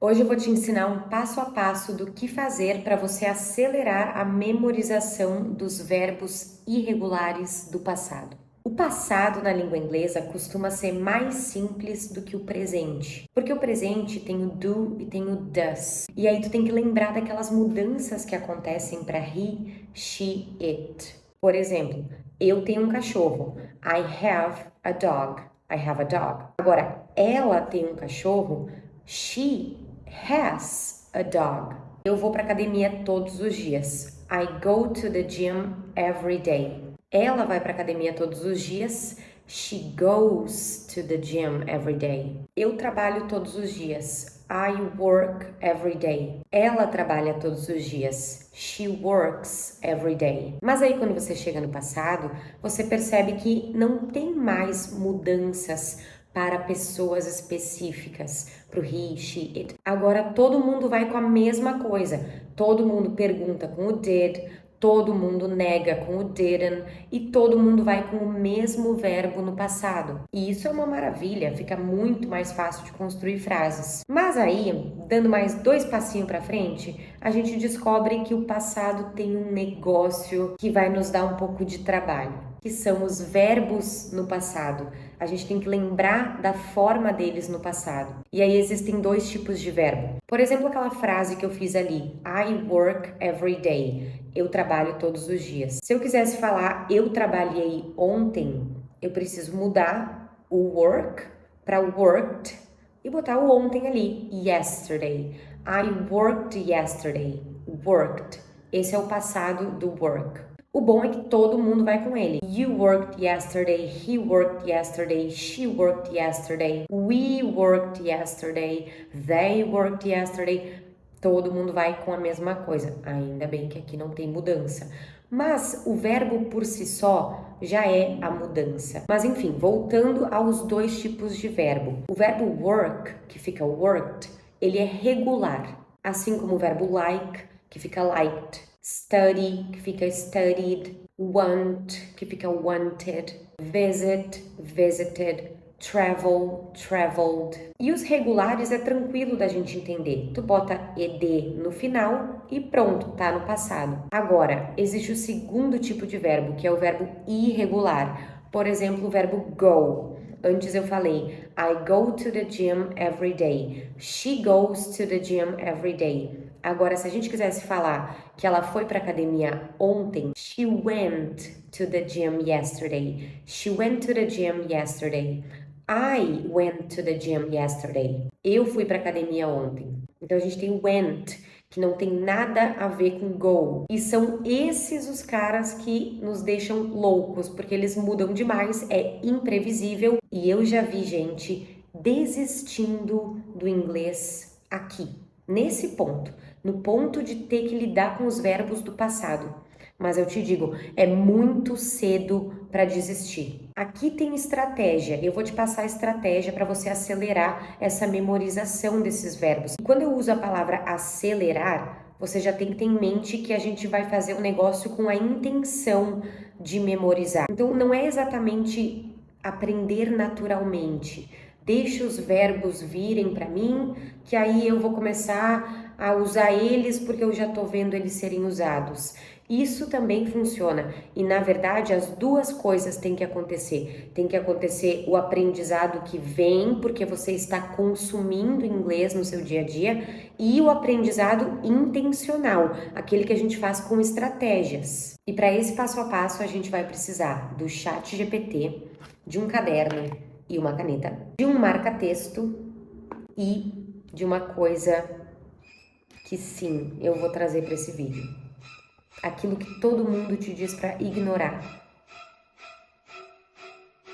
Hoje eu vou te ensinar um passo a passo do que fazer para você acelerar a memorização dos verbos irregulares do passado. O passado na língua inglesa costuma ser mais simples do que o presente, porque o presente tem o do e tem o does. E aí tu tem que lembrar daquelas mudanças que acontecem para he, she, it. Por exemplo, eu tenho um cachorro. I have a dog. I have a dog. Agora, ela tem um cachorro. She has a dog. Eu vou para academia todos os dias. I go to the gym every day. Ela vai para academia todos os dias. She goes to the gym every day. Eu trabalho todos os dias. I work every day. Ela trabalha todos os dias. She works every day. Mas aí quando você chega no passado, você percebe que não tem mais mudanças para pessoas específicas, para o he, she, it. Agora todo mundo vai com a mesma coisa. Todo mundo pergunta com o did, todo mundo nega com o didn't e todo mundo vai com o mesmo verbo no passado. E isso é uma maravilha, fica muito mais fácil de construir frases. Mas aí, dando mais 2 passinhos para frente, a gente descobre que o passado tem um negócio que vai nos dar um pouco de trabalho, que são os verbos no passado. A gente tem que lembrar da forma deles no passado. E aí existem 2 tipos de verbo. Por exemplo, aquela frase que eu fiz ali, I work every day. Eu trabalho todos os dias. Se eu quisesse falar eu trabalhei ontem, eu preciso mudar o work para worked e botar o ontem ali, yesterday. I worked yesterday. Worked. Esse é o passado do work. O bom é que todo mundo vai com ele. You worked yesterday, he worked yesterday, she worked yesterday, we worked yesterday, they worked yesterday. Todo mundo vai com a mesma coisa. Ainda bem que aqui não tem mudança. Mas o verbo por si só já é a mudança. Mas enfim, voltando aos 2 tipos de verbo. O verbo work, que fica worked, ele é regular. Assim como o verbo like, que fica liked. Study, que fica studied. Want, que fica wanted. Visit, visited. Travel, traveled. E os regulares é tranquilo da gente entender. Tu bota ed no final e pronto, tá no passado. Agora, existe o segundo tipo de verbo, que é o verbo irregular. Por exemplo, o verbo go. Antes eu falei, I go to the gym every day. She goes to the gym every day. Agora, se a gente quisesse falar que ela foi para academia ontem, she went to the gym yesterday. She went to the gym yesterday. I went to the gym yesterday. Eu fui para academia ontem. Então a gente tem went, que não tem nada a ver com go. E são esses os caras que nos deixam loucos, porque eles mudam demais, é imprevisível. E eu já vi gente desistindo do inglês aqui, nesse ponto, no ponto de ter que lidar com os verbos do passado. Mas eu te digo, é muito cedo para desistir. Aqui tem estratégia, eu vou te passar a estratégia para você acelerar essa memorização desses verbos. E quando eu uso a palavra acelerar, você já tem que ter em mente que a gente vai fazer um negócio com a intenção de memorizar. Então não é exatamente aprender naturalmente. Deixa os verbos virem para mim, que aí eu vou começar a usar eles porque eu já estou vendo eles serem usados. Isso também funciona e, na verdade, as 2 coisas têm que acontecer. Tem que acontecer o aprendizado que vem porque você está consumindo inglês no seu dia a dia e o aprendizado intencional, aquele que a gente faz com estratégias. E para esse passo a passo, a gente vai precisar do ChatGPT, de um caderno e uma caneta, de um marca-texto e de uma coisa que sim, eu vou trazer para esse vídeo. Aquilo que todo mundo te diz para ignorar.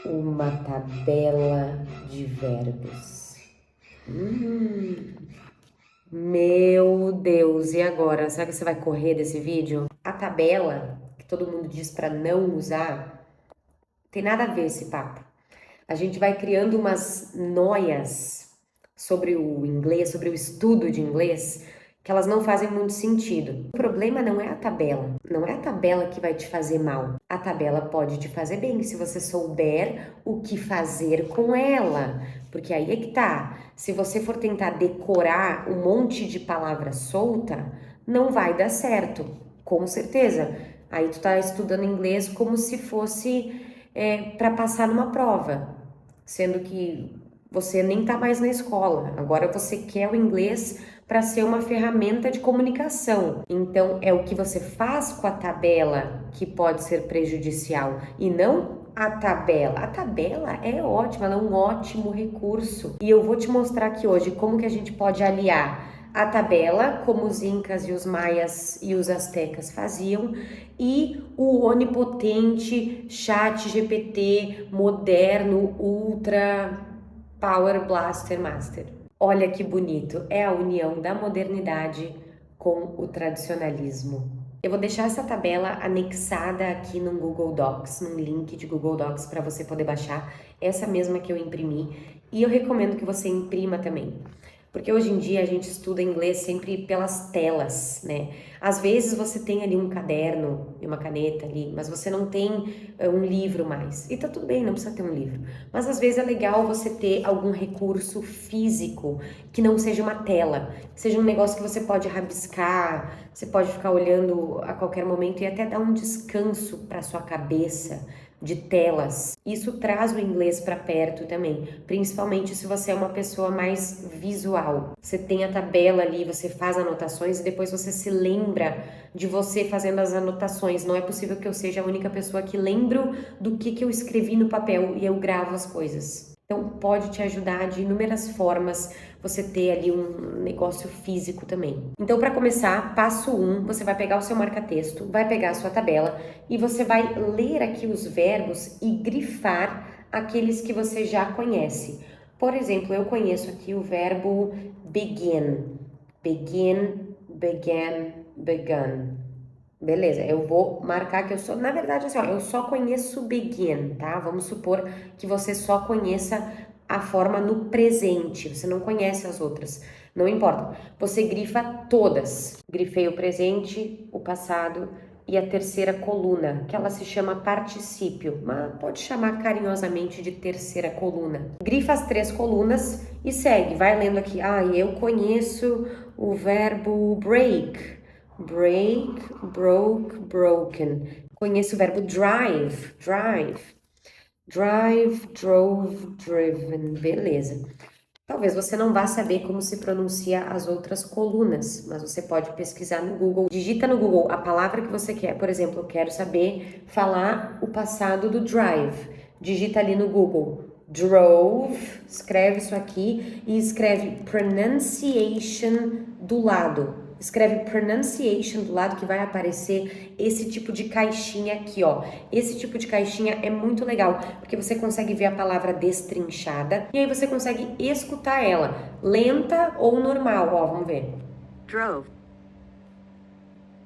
Uma tabela de verbos. Meu Deus, e agora? Será que você vai correr desse vídeo? A tabela que todo mundo diz para não usar, tem nada a ver esse papo. A gente vai criando umas noias sobre o inglês, sobre o estudo de inglês, que elas não fazem muito sentido. O problema não é a tabela, não é a tabela que vai te fazer mal. A tabela pode te fazer bem se você souber o que fazer com ela, porque aí é que tá. Se você for tentar decorar um monte de palavra solta, não vai dar certo, com certeza. Aí tu tá estudando inglês como se fosse para passar numa prova, sendo que você nem tá mais na escola. Agora você quer o inglês para ser uma ferramenta de comunicação. Então é o que você faz com a tabela que pode ser prejudicial e não a tabela. A tabela é ótima, ela é um ótimo recurso. E eu vou te mostrar aqui hoje como que a gente pode aliar a tabela, como os incas e os maias e os astecas faziam, e o onipotente chat GPT moderno, ultra Power Blaster Master. Olha que bonito, é a união da modernidade com o tradicionalismo. Eu vou deixar essa tabela anexada aqui no Google Docs, num link de Google Docs para você poder baixar, essa mesma que eu imprimi, e eu recomendo que você imprima também. Porque hoje em dia a gente estuda inglês sempre pelas telas, né? Às vezes você tem ali um caderno e uma caneta ali, mas você não tem um livro mais. E tá tudo bem, não precisa ter um livro. Mas às vezes é legal você ter algum recurso físico que não seja uma tela, que seja um negócio que você pode rabiscar, você pode ficar olhando a qualquer momento e até dar um descanso para sua cabeça de telas. Isso traz o inglês para perto também, principalmente se você é uma pessoa mais visual. Você tem a tabela ali, você faz anotações e depois você se lembra de você fazendo as anotações. Não é possível que eu seja a única pessoa que lembro do que eu escrevi no papel e eu gravo as coisas. Então pode te ajudar de inúmeras formas você ter ali um negócio físico também. Então para começar, passo 1, você vai pegar o seu marca-texto, vai pegar a sua tabela e você vai ler aqui os verbos e grifar aqueles que você já conhece. Por exemplo, eu conheço aqui o verbo begin. Begin, began, begun. Beleza, eu vou marcar que eu só, na verdade, assim, ó, eu só conheço begin, tá? Vamos supor que você só conheça a forma no presente, você não conhece as outras, não importa. Você grifa todas. Grifei o presente, o passado e a terceira coluna, que ela se chama particípio, mas pode chamar carinhosamente de terceira coluna. Grifa as 3 colunas e segue, vai lendo aqui. Ah, eu conheço o verbo break. Break, broke, broken. Conheço o verbo drive, drive. Drive, drove, driven. Beleza. Talvez você não vá saber como se pronuncia as outras colunas, mas você pode pesquisar no Google. Digita no Google a palavra que você quer. Por exemplo, eu quero saber falar o passado do drive. Digita ali no Google drove, escreve isso aqui e escreve pronunciation do lado. Escreve pronunciation do lado que vai aparecer esse tipo de caixinha aqui, ó. Esse tipo de caixinha é muito legal, porque você consegue ver a palavra destrinchada e aí você consegue escutar ela, lenta ou normal, ó, vamos ver. Drove.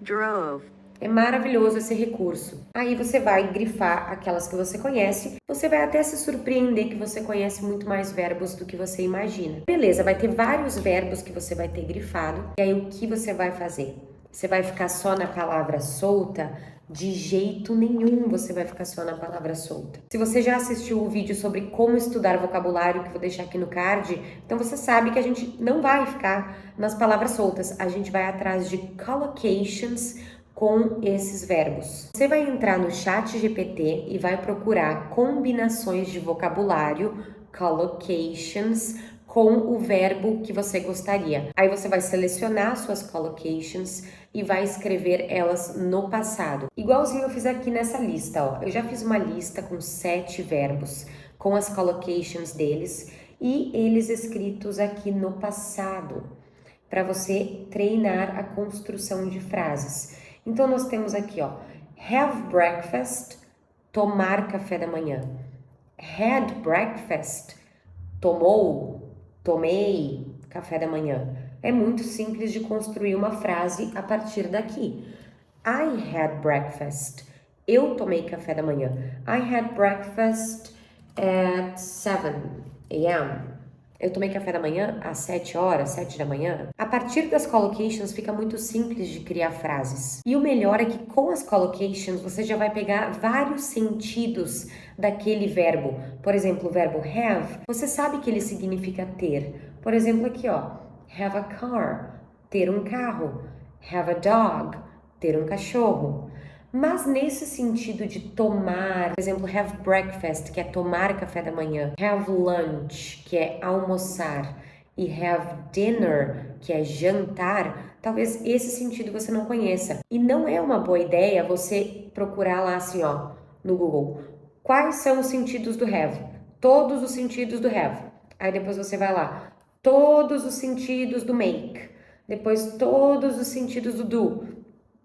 Drove. É maravilhoso esse recurso. Aí você vai grifar aquelas que você conhece. Você vai até se surpreender que você conhece muito mais verbos do que você imagina. Beleza, vai ter vários verbos que você vai ter grifado. E aí o que você vai fazer? Você vai ficar só na palavra solta? De jeito nenhum você vai ficar só na palavra solta. Se você já assistiu o vídeo sobre como estudar vocabulário, que eu vou deixar aqui no card, então você sabe que a gente não vai ficar nas palavras soltas. A gente vai atrás de collocations com esses verbos. Você vai entrar no chat GPT e vai procurar combinações de vocabulário, collocations, com o verbo que você gostaria. Aí você vai selecionar suas collocations e vai escrever elas no passado. Igualzinho eu fiz aqui nessa lista, ó. Eu já fiz uma lista com 7 verbos, com as collocations deles e eles escritos aqui no passado, para você treinar a construção de frases. Então, nós temos aqui, ó, have breakfast, tomar café da manhã. Had breakfast, tomou, tomei café da manhã. É muito simples de construir uma frase a partir daqui. I had breakfast. Eu tomei café da manhã. I had breakfast at 7 a.m. Eu tomei café da manhã às 7 horas, 7 da manhã. A partir das collocations fica muito simples de criar frases. E o melhor é que com as collocations você já vai pegar vários sentidos daquele verbo. Por exemplo, o verbo have, você sabe que ele significa ter. Por exemplo, aqui ó, have a car, ter um carro. Have a dog, ter um cachorro. Mas nesse sentido de tomar, por exemplo, have breakfast, que é tomar café da manhã, have lunch, que é almoçar, e have dinner, que é jantar, talvez esse sentido você não conheça. E não é uma boa ideia você procurar lá assim, ó, no Google, quais são os sentidos do have? Todos os sentidos do have. Aí depois você vai lá, todos os sentidos do make. Depois todos os sentidos do do.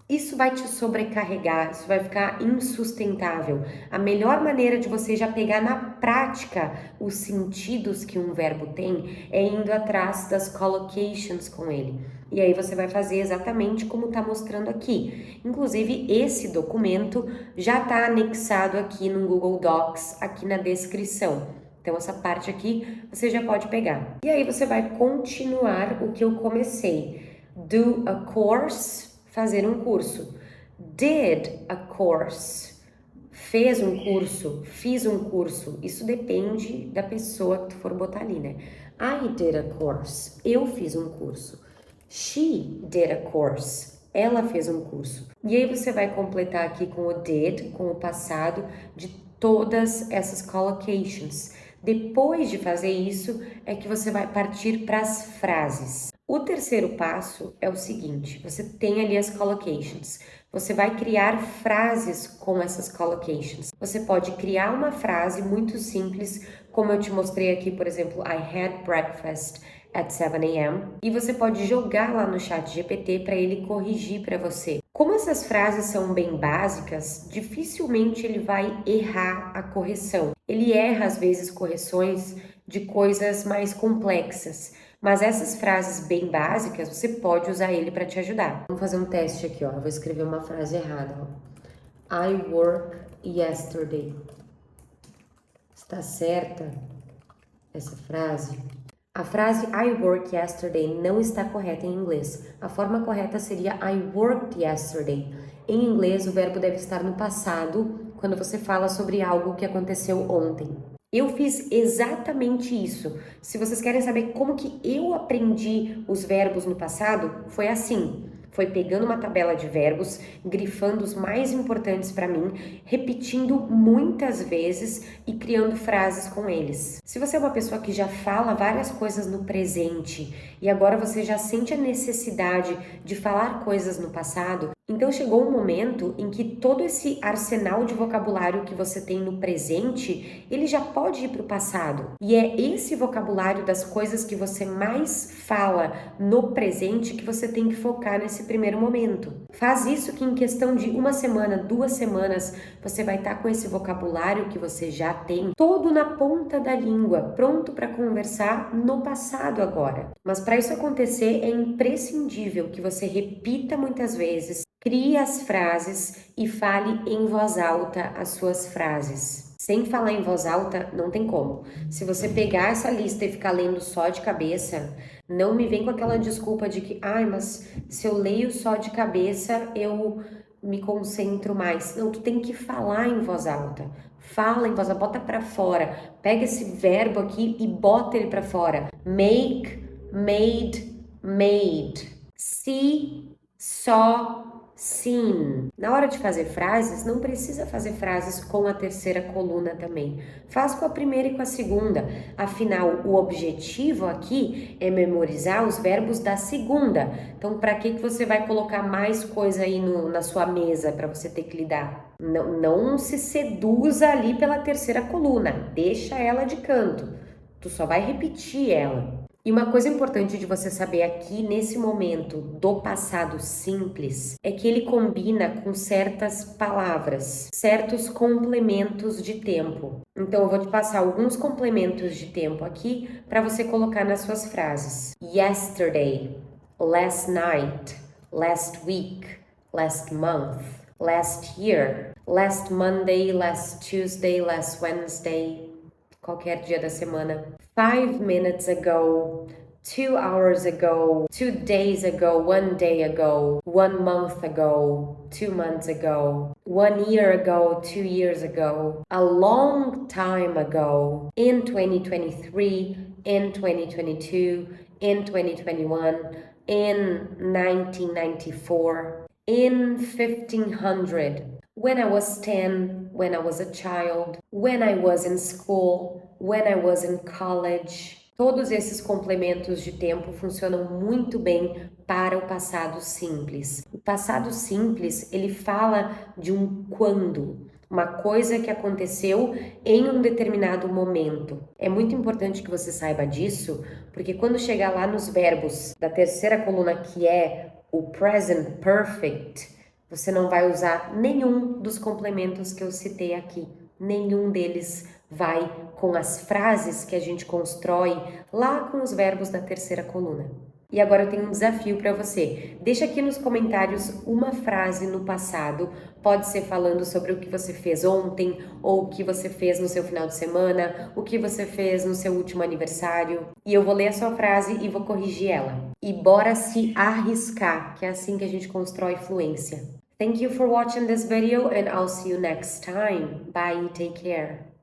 Isso vai te sobrecarregar, isso vai ficar insustentável. A melhor maneira de você já pegar na prática os sentidos que um verbo tem é indo atrás das collocations com ele. E aí você vai fazer exatamente como está mostrando aqui. Inclusive, esse documento já está anexado aqui no Google Docs, aqui na descrição. Então, essa parte aqui você já pode pegar. E aí você vai continuar o que eu comecei. Do a course, fazer um curso. Did a course, fez um curso, fiz um curso. Isso depende da pessoa que tu for botar ali, né? I did a course, eu fiz um curso. She did a course, ela fez um curso. E aí você vai completar aqui com o did, com o passado de todas essas collocations. Depois de fazer isso, é que você vai partir para as frases. O terceiro passo é o seguinte, você tem ali as collocations. Você vai criar frases com essas collocations. Você pode criar uma frase muito simples, como eu te mostrei aqui, por exemplo, I had breakfast at 7 a.m. E você pode jogar lá no chat GPT para ele corrigir para você. Como essas frases são bem básicas, dificilmente ele vai errar a correção. Ele erra, às vezes, correções de coisas mais complexas. Mas essas frases bem básicas, você pode usar ele para te ajudar. Vamos fazer um teste aqui, ó. Eu vou escrever uma frase errada, ó. I work yesterday. Está certa essa frase? A frase I worked yesterday não está correta em inglês. A forma correta seria I worked yesterday. Em inglês, o verbo deve estar no passado, quando você fala sobre algo que aconteceu ontem. Eu fiz exatamente isso. Se vocês querem saber como que eu aprendi os verbos no passado, foi assim. Foi pegando uma tabela de verbos, grifando os mais importantes para mim, repetindo muitas vezes e criando frases com eles. Se você é uma pessoa que já fala várias coisas no presente e agora você já sente a necessidade de falar coisas no passado, então chegou um momento em que todo esse arsenal de vocabulário que você tem no presente, ele já pode ir para o passado. E é esse vocabulário das coisas que você mais fala no presente que você tem que focar nesse primeiro momento. Faz isso que em questão de uma semana, 2 semanas, você vai estar com esse vocabulário que você já tem todo na ponta da língua, pronto para conversar no passado agora. Mas para isso acontecer é imprescindível que você repita muitas vezes, crie as frases e fale em voz alta as suas frases. Sem falar em voz alta, não tem como. Se você pegar essa lista e ficar lendo só de cabeça, não me vem com aquela desculpa de que, mas se eu leio só de cabeça, eu me concentro mais. Não, tu tem que falar em voz alta. Fala em voz alta, bota pra fora. Pega esse verbo aqui e bota ele pra fora. Make, made, made. See, saw, seen. Na hora de fazer frases, não precisa fazer frases com a terceira coluna também. Faz com a primeira e com a segunda. Afinal, o objetivo aqui é memorizar os verbos da segunda. Então, para que você vai colocar mais coisa aí na sua mesa para você ter que lidar? Não se seduza ali pela terceira coluna. Deixa ela de canto. Tu só vai repetir ela. E uma coisa importante de você saber aqui nesse momento do passado simples é que ele combina com certas palavras, certos complementos de tempo. Então eu vou te passar alguns complementos de tempo aqui para você colocar nas suas frases. Yesterday, last night, last week, last month, last year, last Monday, last Tuesday, last Wednesday, qualquer dia da semana. 5 minutes ago, 2 hours ago, 2 days ago, 1 day ago, 1 month ago, 2 months ago, 1 year ago, 2 years ago, a long time ago, in 2023, in 2022, in 2021, in 1994, in 1500, when I was 10, when I was a child, when I was in school, when I was in college. Todos esses complementos de tempo funcionam muito bem para o passado simples. O passado simples, ele fala de um quando, uma coisa que aconteceu em um determinado momento. É muito importante que você saiba disso, porque quando chegar lá nos verbos da terceira coluna, que é o present perfect, você não vai usar nenhum dos complementos que eu citei aqui. Nenhum deles vai com as frases que a gente constrói lá com os verbos da terceira coluna. E agora eu tenho um desafio para você. Deixa aqui nos comentários uma frase no passado. Pode ser falando sobre o que você fez ontem, ou o que você fez no seu final de semana, o que você fez no seu último aniversário. E eu vou ler a sua frase e vou corrigir ela. E bora se arriscar, que é assim que a gente constrói fluência. Thank you for watching this video and I'll see you next time. Bye, take care.